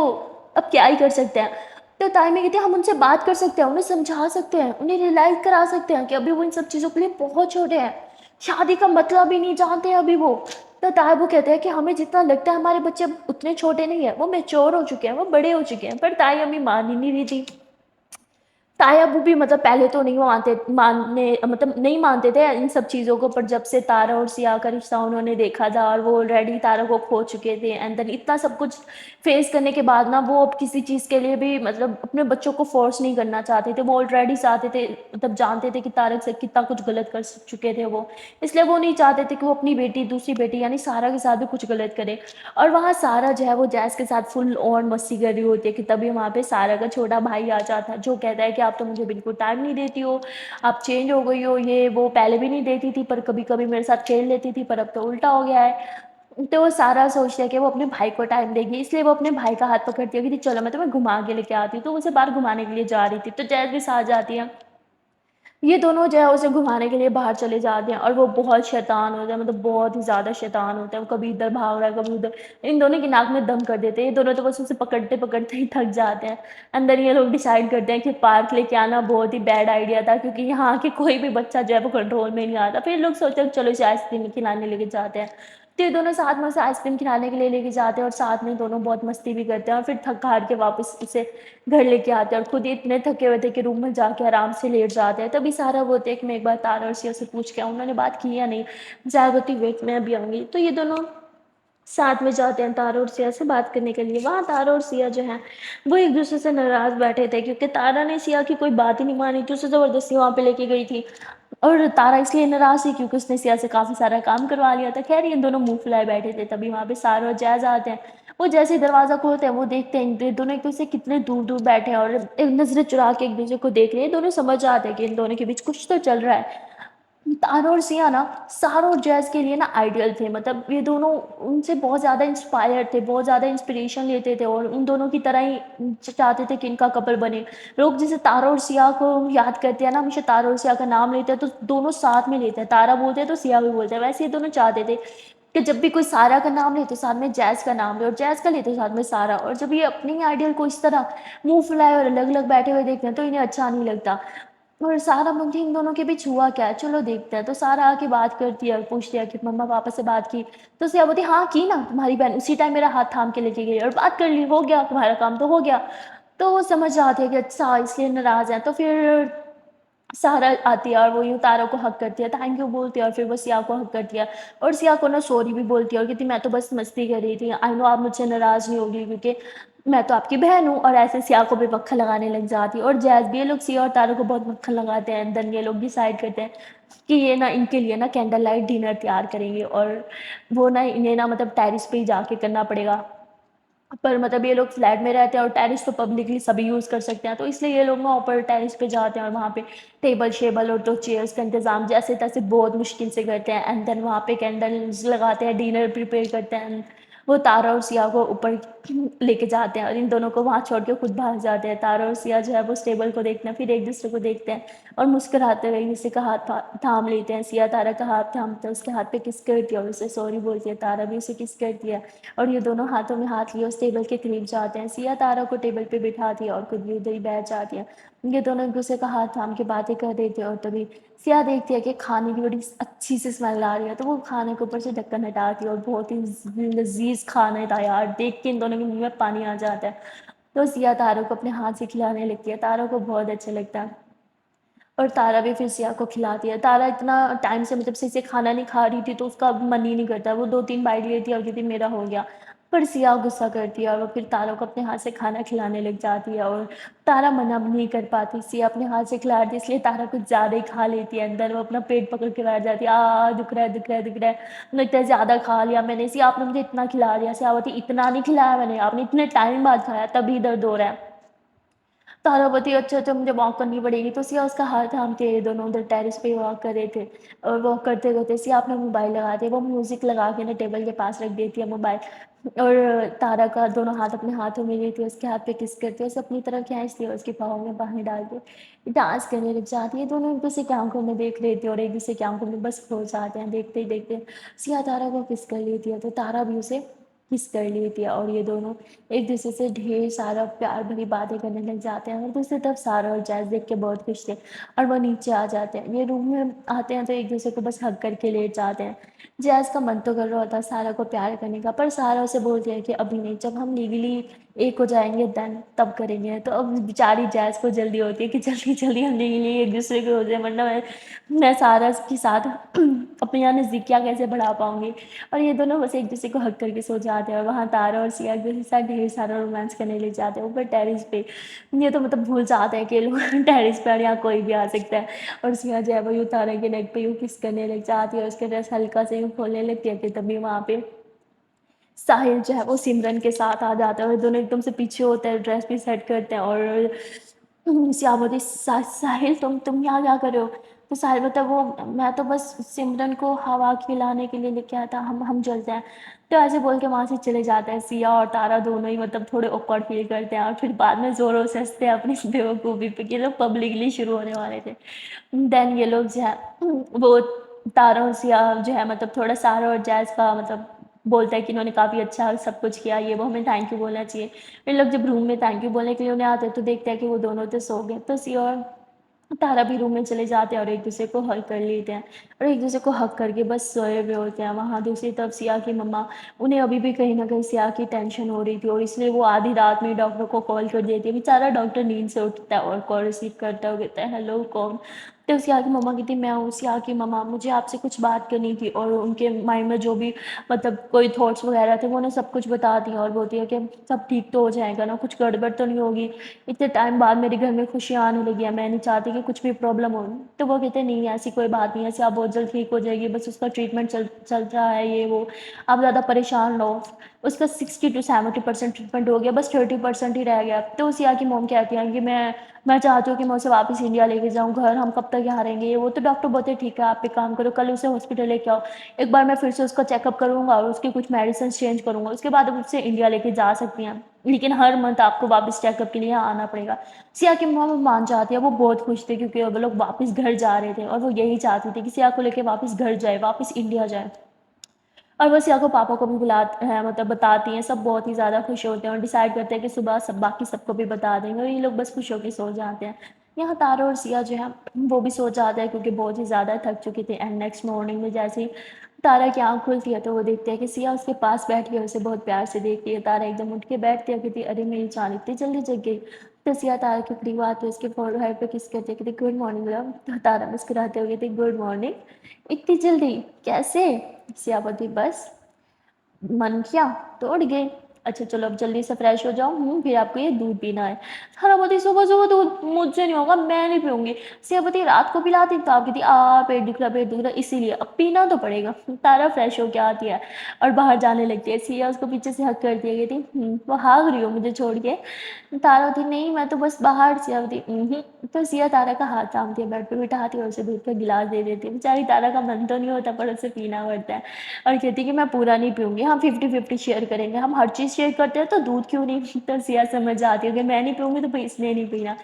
अब क्या ही कर सकते हैं। तो ताई में कहते हैं हम उनसे बात कर सकते हैं, उन्हें समझा सकते हैं, उन्हें रियलाइज करा सकते हैं कि अभी वो इन सब चीज़ों के लिए बहुत छोटे हैं, शादी का मतलब ही नहीं जानते हैं अभी वो। तो ताबू कहते हैं कि हमें जितना लगता है हमारे बच्चे अब उतने छोटे नहीं है, वो मेच्योर हो चुके हैं, वो बड़े हो चुके हैं। पर ताई अम्मी मान ही नहीं रही थी। ताया अबू भी मतलब पहले तो नहीं मानते, मानने मतलब नहीं मानते थे इन सब चीज़ों को, पर जब से तारा और सिया का रिश्ता उन्होंने देखा था और वो ऑलरेडी तारा को खो चुके थे, एंड देन इतना सब कुछ फेस करने के बाद ना वो अब किसी चीज़ के लिए भी मतलब अपने बच्चों को फोर्स नहीं करना चाहते थे। वो ऑलरेडी चाहते थे, मतलब जानते थे कि तारक से कितना कुछ गलत कर चुके थे वो, इसलिए वो नहीं चाहते थे कि वो अपनी बेटी दूसरी बेटी यानी सारा के साथ भी कुछ गलत करे। और वहाँ सारा जो है वो जैस के साथ फुल ऑन मस्ती कर रही होती है कि तभी वहाँ पे सारा का छोटा भाई आ जाता है जो कहता है कि आप तो मुझे बिल्कुल टाइम नहीं देती हो, आप चेंज हो गई हो, ये वो पहले भी नहीं देती थी पर कभी कभी मेरे साथ खेल लेती थी पर अब तो उल्टा हो गया है। तो वो सारा सोचती है कि वो अपने भाई को टाइम देगी, इसलिए वो अपने भाई का हाथ पकड़ती है कि चलो मैं तुम्हें घुमा के लेके आती हूँ, तो उसे बाहर घुमाने के लिए जा रही थी, तो जैज़ भी साथ जाती है। ये दोनों जो है उसे घुमाने के लिए बाहर चले जाते हैं और वो बहुत शैतान होता है, मतलब बहुत ही ज़्यादा शैतान होता है, वो कभी इधर भाग रहा है, कभी उधर। इन दोनों की नाक में दम कर देते हैं, ये दोनों तो बस उसे पकड़ते-पकड़ते ही थक जाते हैं। अंदर ये लोग डिसाइड करते हैं कि पार्क लेके आना बहुत ही बैड आइडिया था, क्योंकि यहाँ के कोई भी बच्चा जो है वो कंट्रोल में नहीं आता। फिर लोग सोचते हैं चलो इसे आइसक्रीम खिलाने लेके जाते हैं। तो ये दोनों साथ में उसे आइसक्रीम खिलाने के लिए लेके जाते हैं और साथ में दोनों बहुत मस्ती भी करते हैं और फिर थक-हार के वापस उसे घर लेके आते हैं और खुद ही इतने थके हुए थे कि रूम में जाके आराम से लेट जाते हैं। तभी सारा वो देख मैं एक बार तारा और सिया से पूछ के आऊँ, उन्होंने बात की या नहीं? ज़ाहिर होती वेट मैं अभी आऊँगी। तो ये दोनों साथ में जाते हैं तारा और सिया से बात करने के लिए। वहाँ तारा और सिया जो हैं, वो एक-दूसरे से नाराज़ बैठे थे क्योंकि तारा ने सिया की कोई बात ही नहीं मानी थी, उसे ज़बरदस्ती वहाँ पे लेके गई थी। और तारा इसलिए नाराज़ थी क्योंकि उसने सिया से काफ़ी सारा काम करवा लिया था। ख़ैर ये दोनों मुँह फुलाए बैठे थे, तभी वहाँ पे सारा और जैज़ आते हैं। वो जैसे ही दरवाज़ा खोलते हैं, वो देखते हैं ये दोनों एक-दूसरे से कितने दूर-दूर बैठे हैं और एक नज़रें चुरा के एक-दूसरे को देख रहे हैं। दोनों समझ जाते हैं कि इन दोनों के बीच कुछ तो चल रहा है। तारा और सिया ना सारा और जैज़ के लिए ना आइडियल थे, मतलब ये दोनों उनसे बहुत ज़्यादा इंस्पायर थे, बहुत ज़्यादा इंस्पिरेशन लेते थे और उन दोनों की तरह ही चाहते थे कि इनका कपल बने। लोग जैसे तारा और सिया को याद करते हैं ना, हमेशा तारा और सिया का नाम लेते हैं तो दोनों साथ में लेते हैं, तारा बोलते हैं तो सिया भी बोलते हैं। वैसे ये दोनों चाहते थे कि जब भी कोई सारा का नाम ले तो साथ में जैज़ का नाम ले और जैज़ का ले तो साथ में सारा, और जब ये अपने ही आइडियल को इस तरह मुँह फुलाए और अलग-अलग बैठे हुए देखते हैं तो इन्हें अच्छा नहीं लगता। और सारा बोलती है इन दोनों के बीच हुआ क्या है? चलो देखते हैं। तो सारा आके बात करती है और पूछती है कि मम्मा-पापा से बात की? तो सिया बोलती है हाँ, की ना, तुम्हारी बहन उसी टाइम मेरा हाथ थाम के लेके गई और बात कर ली, हो गया, तुम्हारा काम तो हो गया। तो वो समझ जाती है कि अच्छा इसलिए नाराज़ हैं। तो फिर सहारा आती है और वो यूँ तारा को हग करती है, थैंक यू बोलती है और फिर वो सिया को हग करती है और सिया को ना सॉरी भी बोलती है और कहती है मैं तो बस मस्ती कर रही थी। आई नो आप मुझसे नाराज़ नहीं होगी क्योंकि मैं तो आपकी बहन हूँ, और ऐसे सिया को भी मक्खन लगाने लग जाती है और जैज़ भी, ये लोग सिया और तारा को बहुत मक्खन लगाते हैं। देन ये लोग डिसाइड करते हैं कि ये ना इनके लिए ना कैंडल लाइट डिनर तैयार करेंगे और वो ना इन्हें ना मतलब टेरेस पे ही जाके करना पड़ेगा। पर मतलब ये लोग फ्लैट में रहते हैं और टेरेस तो पब्लिकली सभी यूज़ कर सकते हैं, तो इसलिए ये लोग ना ऊपर टेरेस पे जाते हैं और वहाँ पे टेबल-शेबल और 2 चेयर्स का इंतज़ाम जैसे-तैसे बहुत मुश्किल से करते हैं एंड देन वहाँ पे कैंडल्स लगाते हैं, डिनर प्रिपेयर करते हैं। वो तारा और सिया को ऊपर लेके जाते हैं और इन दोनों को वहाँ छोड़ के खुद भाग जाते हैं। तारा और सिया जो है वो उस टेबल को देखते हैं, फिर एक-दूसरे को देखते हैं और मुस्कुराते हुए एक-दूसरे का हाथ थाम लेते हैं। सिया तारा का हाथ थामते हैं, उसके हाथ पे किस करती है और उसे सॉरी बोलती है, तारा भी उसे किस करती है। और ये दोनों हाथों में हाथ लिए उस टेबल के करीब जाते हैं। सिया तारा को टेबल पे बिठाती है और खुद भी उधर ही बैठ जाती है। ये दोनों एक-दूसरे का हाथ थाम के बातें कर रहे थे और तभी सिया देखती है कि खाने की बड़ी अच्छी सी स्मेल आ रही है, तो वो खाने के ऊपर से ढक्कन हटाती है और बहुत ही लज़ीज़ खाना था यार, देख के इन दोनों के मुँह में पानी आ जाता है। तो सिया तारा को अपने हाथ से खिलाने लगती है, तारा को बहुत अच्छा लगता है। और तारा भी फिर सिया को खिलाती है। तारा इतना टाइम से मतलब सही से खाना नहीं खा रही थी, तो उसका अब मन ही नहीं करता। वो 2-3 बाइट लेती है और कहती है मेरा हो गया। पर सिया गुस्सा करती है और वो फिर तारा को अपने हाथ से खाना खिलाने लग जाती है और तारा मना भी नहीं कर पाती। सिया अपने हाथ से खिला रही है इसलिए तारा कुछ ज़्यादा ही खा लेती है। अंदर वो अपना पेट पकड़ के बैठ जाती है, दुख रहा है, दुख रहा है, दुख रहा है। लगता है ज़्यादा खा लिया मैंने। सिया आपने मुझे इतना खिला दिया। सिया बोलती इतना नहीं खिलाया मैंने, आपने इतने टाइम बाद खाया तभी दर्द हो रहा है। तारापति अच्छा-अच्छा मुझे वॉक करनी पड़ेगी, तो सिया उसका हाथ थामते ये दोनों उधर टेरेस पे वॉक कर रहे थे और वॉक करते-करते सिया अपना मोबाइल लगाती है, वो म्यूज़िक लगा के ना टेबल के पास रख देती है मोबाइल और तारा का दोनों हाथ अपने हाथों में लेती है, उसके हाथ पे किस करती है, उसे अपनी तरफ खींचती है, उसकी बाहों में बाहें डाल के डांस करने लग जाती है। दोनों एक-दूसरे की आँखों में देख लेते हैं और एक-दूसरे की आँखों में बस खो जाते हैं, देखते ही देखते सिया तारा को किस कर लेती है, तो तारा भी उसे किस कर लेती है और ये दोनों एक-दूसरे से ढेर सारा प्यार भरी बातें करने लग जाते हैं और दूसरी तरफ सारा और जैज़ देख के बहुत खुश थे और वो नीचे आ जाते हैं। ये रूम में आते हैं तो एक-दूसरे को बस हग करके लेट जाते हैं। जैज़ का मन तो कर रहा होता है सारा को प्यार करने का, पर सारा उसे बोलती है कि अभी नहीं, जब हम लीगली एक हो जाएँगे देन तब करेंगे। तो अब बेचारी जैज़ को जल्दी होती है कि जल्दी-जल्दी हम लीगली एक-दूसरे के हो जाएँ, वरना मैं सारा के साथ अपने यहाँ नज़दीकियाँ कैसे बढ़ा पाऊँगी। और ये दोनों बस एक-दूसरे को हग करके सो जाते हैं और वहाँ तारा और सिया एक-दूसरे के साथ ढेर सारा रोमांस करने लग जाते हैं ऊपर टेरेस पे। ये तो मतलब भूल जाते हैं कि ये लोग टेरेस पे और यहाँ कोई भी आ सकता है और सिया जो है वो यूँ तारा के नेक पे यूँ किस करने लग जाती है और उसका ड्रेस हल्का से यूँ खोलने लगती है कि तभी वहाँ पे साहिल जो है वो सिमरन के साथ आ जाता है और दोनों एकदम से पीछे होते हैं, ड्रेस भी सेट करते हैं और श्याम बोलती साहिल तुम यहाँ क्या कर रहे हो? तो साहिल बोलता है वो मैं तो बस सिमरन को हवा खिलाने के लिए लेके आया था, हम चलते हैं। तो ऐसे बोल के वहाँ से चले जाते हैं। सिया और तारा दोनों ही मतलब थोड़े ऑकवर्ड फ़ील करते हैं और फिर बाद में ज़ोरों से हँसते हैं अपनी इस बेवकूफ़ी पे कि ये लोग पब्लिकली शुरू होने वाले थे। देन ये लोग जो है वो तारा और सिया जो है मतलब थोड़ा सारा और जैज़ का मतलब बोलता है कि इन्होंने काफ़ी अच्छा सब कुछ किया, ये वो हमें थैंक यू बोलना चाहिए। फिर लोग जब रूम में थैंक यू बोलने के लिए उन्हें आते हैं तो देखते हैं कि वो दोनों तो सो गए। तो सिया और तारा भी रूम में चले जाते हैं और एक-दूसरे को हग कर लेते हैं और एक-दूसरे को हग करके बस सोए हुए होते हैं। वहाँ दूसरी तरफ सिया की मम्मा उन्हें अभी भी कहीं न कहीं सिया की टेंशन हो रही थी और इसलिए वो आधी रात में डॉक्टर को कॉल कर देती है। बेचारा डॉक्टर नींद से उठता है और कॉल रिसीव करता है और कहता है, "हेलो, कौन?" तो सिया की मम्मा कहती है, "मैं हूँ सिया की मम्मा, मुझे आपसे कुछ बात करनी थी।" और उनके माइंड में जो भी मतलब कोई थॉट्स वगैरह थे, वो उन्हें सब कुछ बता दिया और बोलती है कि सब ठीक तो हो जाएगा ना, कुछ गड़बड़ तो नहीं होगी? इतने टाइम बाद मेरे घर में खुशियाँ आने लगी हैं, मैं नहीं चाहती कि कुछ भी प्रॉब्लम हो। तो वो कहते हैं, "नहीं, ऐसी कोई बात नहीं है, ऐसे आप बहुत जल्द ठीक हो जाएगी, बस उसका ट्रीटमेंट चल चल रहा है, ये वो, आप ज़्यादा परेशान ना हो। उसका 60 टू 70% ट्रीटमेंट हो गया, बस 30% ही रह गया।" तो सिया की मॉम कहती हैं कि मैं चाहती हूँ कि मैं उसे वापस इंडिया लेके जाऊँ, घर हम कब तक यहाँ रहेंगे, ये वो। तो डॉक्टर बोलते हैं, "ठीक है, आप एक काम करो, कल उसे हॉस्पिटल लेके आओ। एक बार मैं फिर से उसका चेकअप करूँगा और उसकी कुछ मेडिसिन्स चेंज करूँगा, उसके बाद आप उसे इंडिया लेके जा सकती हैं। लेकिन हर मंथ आपको वापस चेकअप के लिए यहाँ आना पड़ेगा।" सिया की मॉम मान जाती है, वो बहुत खुश थे क्योंकि वो लोग वापस घर जा रहे थे और वो यही चाहती थी कि सिया को लेके वापस घर जाए, वापस इंडिया जाए। और वो सिया को पापा को भी बुलाते हैं मतलब बताती हैं, सब बहुत ही ज़्यादा खुश होते हैं और डिसाइड करते हैं कि सुबह सब बाकी सबको भी बता देंगे और ये लोग बस खुश होके सो जाते हैं। यहाँ तारा और सिया जो है वो भी सो जाते हैं क्योंकि बहुत ही ज़्यादा थक चुकी थी एंड नेक्स्ट मॉर्निंग में जैसे ही तारा की आँख खुलती है तो वो देखते हैं कि सिया उसके पास बैठ के उसे बहुत प्यार से देखती है। तारा एकदम उठ के बैठती है, कहती है, "अरे मेरी जान इतनी जल्दी जग गई?" तो सिया तारा के करीब आती है, उसके फोरहेड पे किस करती है, कहती, "गुड मॉर्निंग लव।" तो तारा मुस्कुराते हुए कहती, "गुड मॉर्निंग, इतनी जल्दी कैसे?" सिया बोलती, "बस मन किया, तोड़ गए। अच्छा चलो अब जल्दी से फ्रेश हो जाओ फिर आपको ये दूध पीना है।" सहारावती सुबह-सुबह दूध मुझसे नहीं होगा, मैं नहीं पीऊँगी। सेनापति रात को पिलाती तो आप कहती पेट दुख रहा इसीलिए अब पीना तो पड़ेगा। तारा फ्रेश होके आती है और बाहर जाने लगती है। सिया उसको पीछे से हग करती है, कहती वो भाग रही हो मुझे छोड़ के? तारा होती नहीं मैं तो बस बाहर से आई थी। तो सिया तारा का हाथ थामती है, बेड पे बिठाती है और उसे दूध का गिलास दे देती है। बेचारी तारा का मन तो नहीं होता पर उसे पीना पड़ता है। और कहती है कि मैं पूरा नहीं पीऊँगी, हम 50-50 शेयर करेंगे, हम हर चीज़ शेयर करते हैं तो दूध क्यों नहीं? तो सिया समझ जाती है कि मैं नहीं पीऊँगी तो भई इसने नहीं पीना।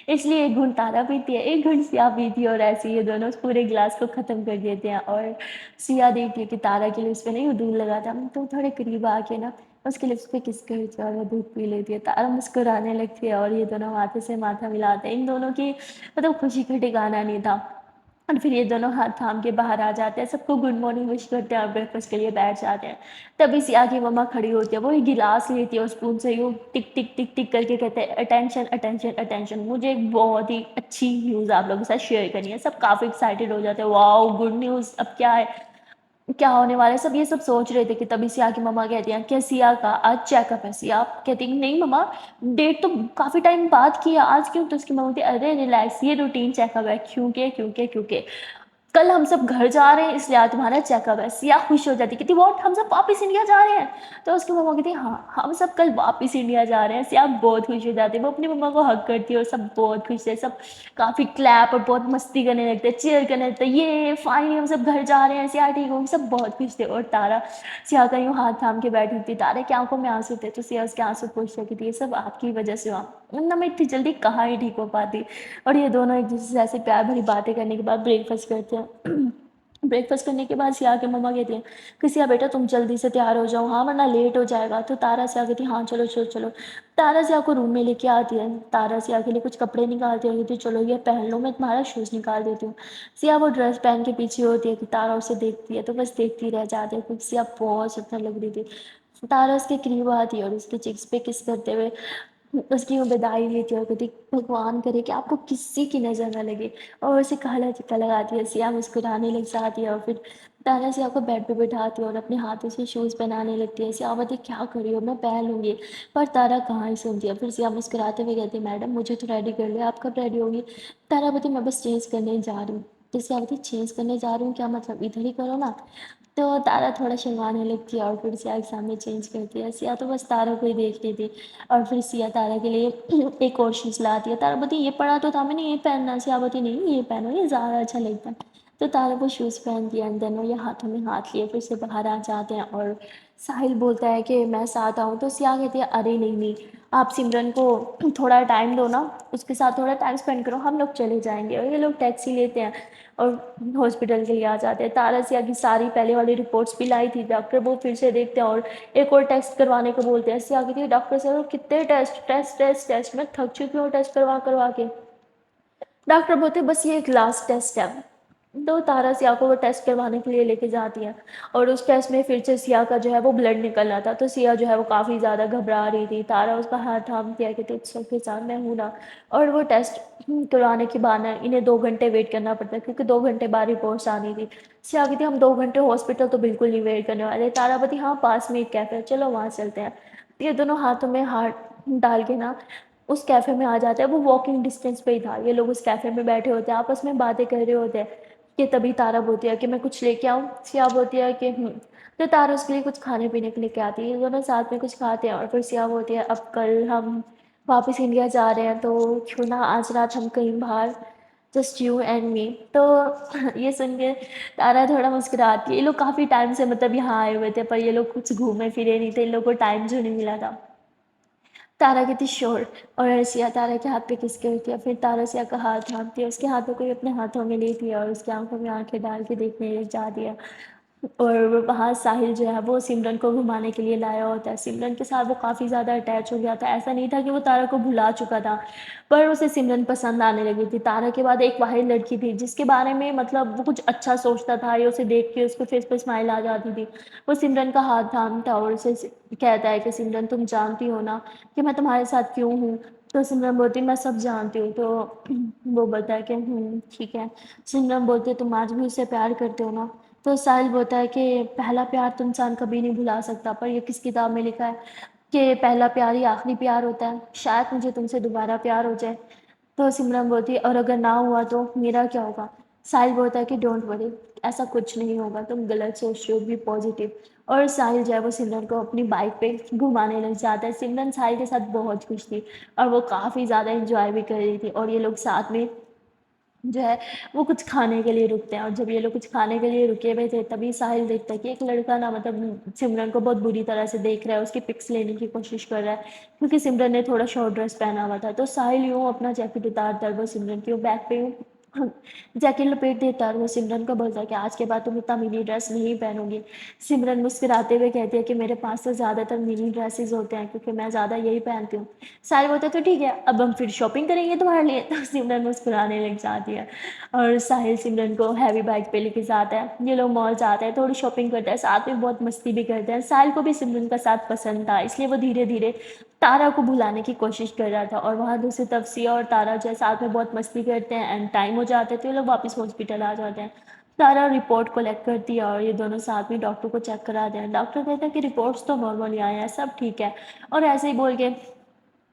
इसलिए एक घूँट तारा पीती है, एक घूँट सिया पीती है और ऐसे ही ये दोनों उस पूरे गिलास को ख़त्म कर देते हैं और सिया देखती है कि तारा के लिए उसपे नहीं वो दूध लगा था, तो थोड़े करीब आके ना उसके लिप्स पे किस करती है और वो दूध पी लेती है। तारा मुस्कुराने लगती है और ये दोनों माथे से माथा मिलाते हैं। इन दोनों की मतलब खुशी का ठिकाना नहीं था। और फिर ये दोनों हाथ थाम के बाहर आ जाते हैं, सबको गुड मॉर्निंग विश करते हैं और ब्रेकफ़ास्ट के लिए बैठ जाते हैं। तभी सिया की मम्मा खड़ी होती है, वो एक गिलास लेती है और स्पून से यूँ टिक, टिक, टिक, टिक करके कहते हैं अटेंशन, अटेंशन, अटेंशन। मुझे एक बहुत ही अच्छी न्यूज़ आप लोगों के साथ शेयर करनी है। सब काफ़ी एक्साइटेड हो जाते हैं, वॉव! गुड न्यूज़ अब क्या है? क्या होने वाला है? सब ये सब सोच रहे थे कि तभी सिया की मम्मा कहती हैं कि सिया का आज चेकअप है। सिया कहती है नहीं मम्मा डेट तो काफ़ी टाइम बाद की है, आज क्यों? तो उसकी मम्मा बोलती है अरे रिलैक्स ये रूटीन चेकअप है। क्योंकि कल हम सब घर जा रहे हैं इसलिए आज तुम्हारा चेकअप है। सिया खुश हो जाती है, कहती व्हाट हम सब वापस इंडिया जा रहे हैं? तो उसकी मम्मा कहती है हाँ, हम सब कल वापस इंडिया जा रहे हैं। सिया बहुत खुश हो जाती है, वो अपनी मम्मा को हग करती है और सब बहुत खुश है। सब काफ़ी क्लैप और बहुत मस्ती करने लगते हैं, चीयर करने लगते हैं, ये फाइनली हम सब घर जा रहे हैं, सिया ठीक होगी। सब बहुत खुश थे और तारा सिया का यूँ हाथ थाम के बैठी थी। तारा की आँखों में आँसू थे तो सिया उसके आँसू पोंछ रही थी, ये सब आपकी वजह से हुआ, वरना मैं इतनी जल्दी कहाँ ही ठीक हो पाती। और ये दोनों एक-दूसरे से ऐसे प्यार भरी बातें करने के बाद ब्रेकफ़ास्ट करते हैं। ब्रेकफ़ास्ट करने के बाद सिया की मम्मा कहती हैं कि सिया बेटा तुम जल्दी से तैयार हो जाओ, हाँ, वरना लेट हो जाएगा। तो तारा सिया कहती है हाँ, चलो, चलो, चलो। तारा सिया को रूम में लेके आती है। तारा सिया के लिए कुछ कपड़े निकालती है और कहती है चलो ये पहन लो, मैं तुम्हारा शूज़ निकाल देती हूँ। सिया वो ड्रेस पहन के पीछे होती है कि तारा उसे देखती है तो बस देखती रह जाती है क्योंकि सिया बहुत सुंदर लग रही थी। तारा उसके करीब आती है और उसके चिक्स पे किस करते हुए उसकी वो बधाई देती है और कहती भगवान करे कि आपको किसी की नज़र ना लगे और उसे काला-टीका लगाती है। सिया मुस्कुराने लग जाती है और फिर तारा सिया को बेड पे बिठाती है और अपने हाथों से शूज़ पहनाने लगती है। सिया बोलती है क्या कर रही हो? मैं पहन लूँगी। पर तारा कहाँ ही सुनती है। फिर सिया मुस्कुराते हुए कहती है मैडम मुझे तो रेडी कर लिया, आप कब रेडी होगी? तारा बोलती मैं बस चेंज करने जा रही हूँ। तो सिया बोलती चेंज करने जा रही हूँ क्या मतलब इधर ही करो ना। तो तारा थोड़ा शर्माने लगती है और फिर सिया के सामने चेंज करती है। सिया तो बस तारा को ही देख रही थी और फिर सिया तारा के लिए एक और शूज़ लाती है। तारा बोलती ये पड़ा तो था मैंने ये पहनना है। सिया बोलती नहीं ये पहनो ये ज़्यादा अच्छा लगता है। तो तारा वो शूज़ पहनती है एंड देन वो ये हाथों में हाथ लिए फिर से बाहर आ जाते हैं और साहिल बोलता है कि मैं साथ आऊँ, तो सिया कहती है अरे नहीं, नहीं, आप सिमरन को थोड़ा टाइम दो ना, उसके साथ थोड़ा टाइम स्पेंड करो, हम लोग चले जाएँगे। और ये लोग टैक्सी लेते हैं और हॉस्पिटल के लिए आ जाते हैं। तारा सिया की सारी पहले वाली रिपोर्ट्स भी लाई थी, डॉक्टर वो फिर से देखते हैं और एक और टेस्ट करवाने को बोलते हैं। सिया कहती है डॉक्टर साहब कितने टेस्ट, टेस्ट, टेस्ट, टेस्ट, मैं थक चुकी हूँ टेस्ट करवा के। डॉक्टर बोलते बस ये एक लास्ट टेस्ट है। तो तारा सिया को वो टेस्ट करवाने के लिए लेके जाती है और उस टेस्ट में फिर से सिया का जो है वो ब्लड निकल रहा था, तो सिया जो है वो काफ़ी ज़्यादा घबरा रही थी। तारा उसका हाथ थामती है कि तू सबके साथ मैं हूँ ना। और वो टेस्ट करवाने के बाद ना इन्हें 2 घंटे वेट करना पड़ता है क्योंकि 2 घंटे बाद रिपोर्ट्स आनी थी। सिया कहती हम 2 घंटे हॉस्पिटल तो बिल्कुल नहीं वेट करने वाले। तारा बोलती हाँ पास में एक कैफे है, चलो वहाँ चलते हैं। ये दोनों हाथों में हाथ डाल के ना उस कैफ़े में आ जाता है। वो वॉकिंग डिस्टेंस पे ही था। ये लोग उस कैफ़े में बैठे होते हैं, आपस में बातें कर रहे होते हैं कि तभी तारा बोलती है कि मैं कुछ लेके आऊँ? सिया बोलती है कि तो तारा उसके लिए कुछ खाने-पीने के लेके आती है। ये दोनों साथ में कुछ खाते हैं और फिर सिया बोलती है अब कल हम वापस इंडिया जा रहे हैं तो क्यों ना आज रात हम कहीं बाहर जस्ट यू एंड मी। तो ये सुन के तारा थोड़ा मुस्कुराती है। ये लोग काफ़ी टाइम से मतलब यहाँ आए हुए थे पर ये लोग कुछ घूमे फिरे नहीं थे, इन लोगों को टाइम जो नहीं मिला था। तारा कहती श्योर और सिया तारा के हाथ पे किस के होती है। फिर तारा सिया का हाथ थामती है, उसके हाथ में कोई अपने हाथों में लेती है और उसकी आंखों में आंखें डाल के देखने लग जाती है। और वहाँ साहिल जो है वो सिमरन को घुमाने के लिए लाया होता है। सिमरन के साथ वो काफ़ी ज़्यादा अटैच हो गया था। ऐसा नहीं था कि वो तारा को भुला चुका था, पर उसे सिमरन पसंद आने लगी थी। तारा के बाद एक वाहिद लड़की थी जिसके बारे में मतलब वो कुछ अच्छा सोचता था या उसे देख के उसके फेस पे स्माइल आ जाती थी। वो सिमरन का हाथ थामता और उसे कहता है कि सिमरन तुम जानती हो ना कि मैं तुम्हारे साथ क्यों हूँ? तो सिमरन बोलती मैं सब जानती हूँ। तो वो बोलता है कि ठीक है। सिमरन बोलती है तुम आज भी उससे प्यार करते हो ना? तो साहिल बोलता है कि पहला प्यार तो इंसान कभी नहीं भुला सकता, पर ये किस किताब में लिखा है कि पहला प्यार ही आखिरी प्यार होता है? शायद मुझे तुमसे दोबारा प्यार हो जाए। तो सिमरन बोलती है और अगर ना हुआ तो मेरा क्या होगा? साहिल बोलता है कि डोंट वरी, ऐसा कुछ नहीं होगा, तुम गलत सोच रहे हो, बी पॉजिटिव। और साहिल जो है वो सिमरन को अपनी बाइक पे घुमाने लग जाता है। सिमरन साहिल के साथ बहुत खुश थी और वो काफ़ी ज़्यादा एंजॉय भी कर रही थी और ये लोग साथ में जो है वो कुछ खाने के लिए रुकते हैं और जब ये लोग कुछ खाने के लिए रुके हुए थे तभी साहिल देखता है कि एक लड़का ना मतलब सिमरन को बहुत बुरी तरह से देख रहा है, उसकी पिक्स लेने की कोशिश कर रहा है क्योंकि सिमरन ने थोड़ा शॉर्ट ड्रेस पहना हुआ था। तो साहिल यूँ अपना जैकेट उतारता है, वो सिमरन की बैक पे यूँ जैकेट लपेट देता है और वो सिमरन को बोलता है कि आज के बाद तुम इतना मिनी ड्रेस नहीं पहनोगी। सिमरन मुस्कुराते हुए कहती है कि मेरे पास तो ज़्यादातर मिनी ड्रेसेस होते हैं क्योंकि मैं ज़्यादा यही पहनती हूँ। साहिल बोलता है तो ठीक है अब हम फिर शॉपिंग करेंगे तुम्हारे लिए। तो सिमरन मुस्कुराने लग जाती है और साहिल सिमरन को हैवी बाइक पे लेके जाता है। ये लोग मॉल जाते हैं, थोड़ी शॉपिंग करते हैं, साथ में बहुत मस्ती भी करते हैं। साहिल को भी सिमरन का साथ पसंद था, इसलिए वो धीरे धीरे तारा को भुलाने की कोशिश कर रहा था और वहाँ दूसरी तरफ सिया और तारा जो है साथ में बहुत मस्ती करते हैं एंड टाइम हो जाते हैं तो ये लोग वापस हॉस्पिटल आ जाते हैं। तारा रिपोर्ट कलेक्ट करती है और ये दोनों साथ में डॉक्टर को चेक कराते हैं। डॉक्टर कहता है कि रिपोर्ट्स तो नॉर्मल आए हैं, सब ठीक है। और ऐसे ही बोल के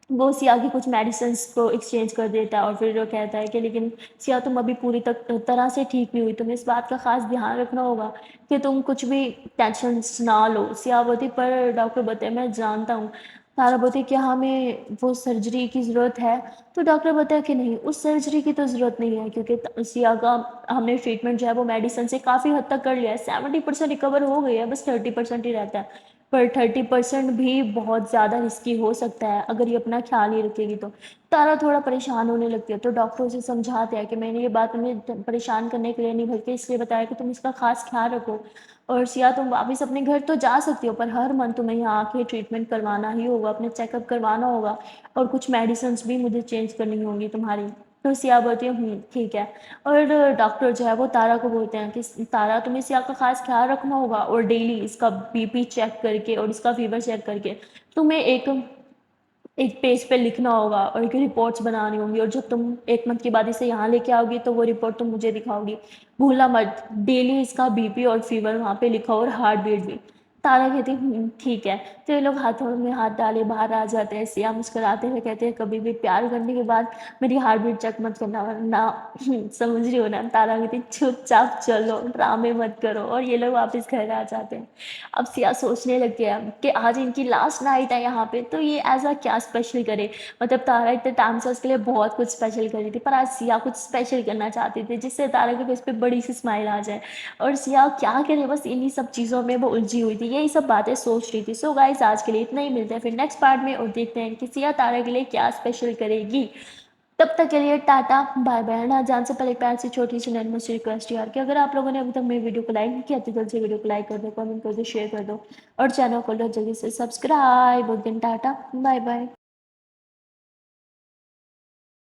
वो सिया की कुछ मेडिसिन्स को एक्सचेंज कर देता है और फिर वो कहता है कि लेकिन सिया तुम अभी पूरी तरह से ठीक नहीं हुई, तुम्हें इस बात का ख़ास ध्यान रखना होगा कि तुम कुछ भी टेंशन्स ना लो। सिया बोलती पर डॉक्टर बताए मैं जानता हूँ। तारा बोलती क्या हमें वो सर्जरी की ज़रूरत है? तो डॉक्टर बताया कि नहीं, उस सर्जरी की तो ज़रूरत नहीं है क्योंकि सिया का हमने ट्रीटमेंट जो है वो मेडिसिन से काफ़ी हद तक कर लिया है। 70% रिकवर हो गई है, बस 30% ही रहता है। पर 30% भी बहुत ज़्यादा रिस्की हो सकता है अगर ये अपना ख़्याल नहीं रखेगी तो। तारा थोड़ा परेशान होने लगती है तो डॉक्टर उसे समझाते हैं कि मैंने ये बात तुम्हें परेशान करने के लिए नहीं बल्कि इसलिए बताया कि तुम इसका ख़ास ख़्याल रखो और सिया तुम वापस अपने घर तो जा सकती हो पर हर मंथ तुम्हें यहाँ आके ट्रीटमेंट करवाना ही होगा, अपने चेकअप करवाना होगा और कुछ मेडिसिन्स भी मुझे चेंज करनी होंगी तुम्हारी। तो सिया बोलती है ठीक है। और डॉक्टर जो है वो तारा को बोलते हैं कि तारा तुम्हें सिया का ख़ास ख्याल रखना होगा और डेली इसका बीपी चेक करके और इसका फीवर चेक करके तुम्हें एक एक पेज पे लिखना होगा और एक रिपोर्ट्स बनानी होंगी और जब तुम 1 मंथ के बाद इसे यहाँ लेके आओगी तो वो रिपोर्ट तुम मुझे दिखाओगी। भूलना मत डेली इसका बीपी और फीवर वहाँ पे लिखा और हार्ट बीट भी। तारा कहती है ठीक है। तो ये लोग हाथों में हाथ डाले बाहर आ जाते हैं। सिया मुस्कुराते हुए कहते हैं कभी भी प्यार करने के बाद मेरी हार्ट बीट चेक मत करना वरना समझ रही हो ना। तारा कहती चुपचाप चलो, ड्रामे मत करो और ये लोग वापस घर आ जाते हैं। अब सिया सोचने लग गया कि आज इनकी लास्ट नाइट है यहाँ पे, तो ये ऐसा क्या स्पेशल करे। मतलब तारा इतने टाइम से उसके लिए बहुत कुछ स्पेशल कर रही थी, पर आज सिया कुछ स्पेशल करना चाहती थी जिससे तारा के फेस पे बड़ी सी स्माइल आ जाए। और सिया क्या करे, बस इन्हीं सब चीज़ों में वो उलझी हुई थी, यही सब बातें सोच रही थी। सो गाइस आज के लिए इतना ही, मिलते हैं फिर नेक्स्ट पार्ट में और देखते हैं कि सिया तारा के लिए क्या स्पेशल करेगी। तब तक के लिए टाटा बाय बाय। ना जान से पहले एक प्यार से छोटी सी नन्ही सी रिक्वेस्ट यार कि अगर आप लोगों ने अभी तक मेरी वीडियो को लाइक नहीं किया तो जल्दी से वीडियो को लाइक कर दो, कमेंट कर दो, शेयर कर दो और चैनल को लो जल्दी से सब्सक्राइब। Tata bye bye.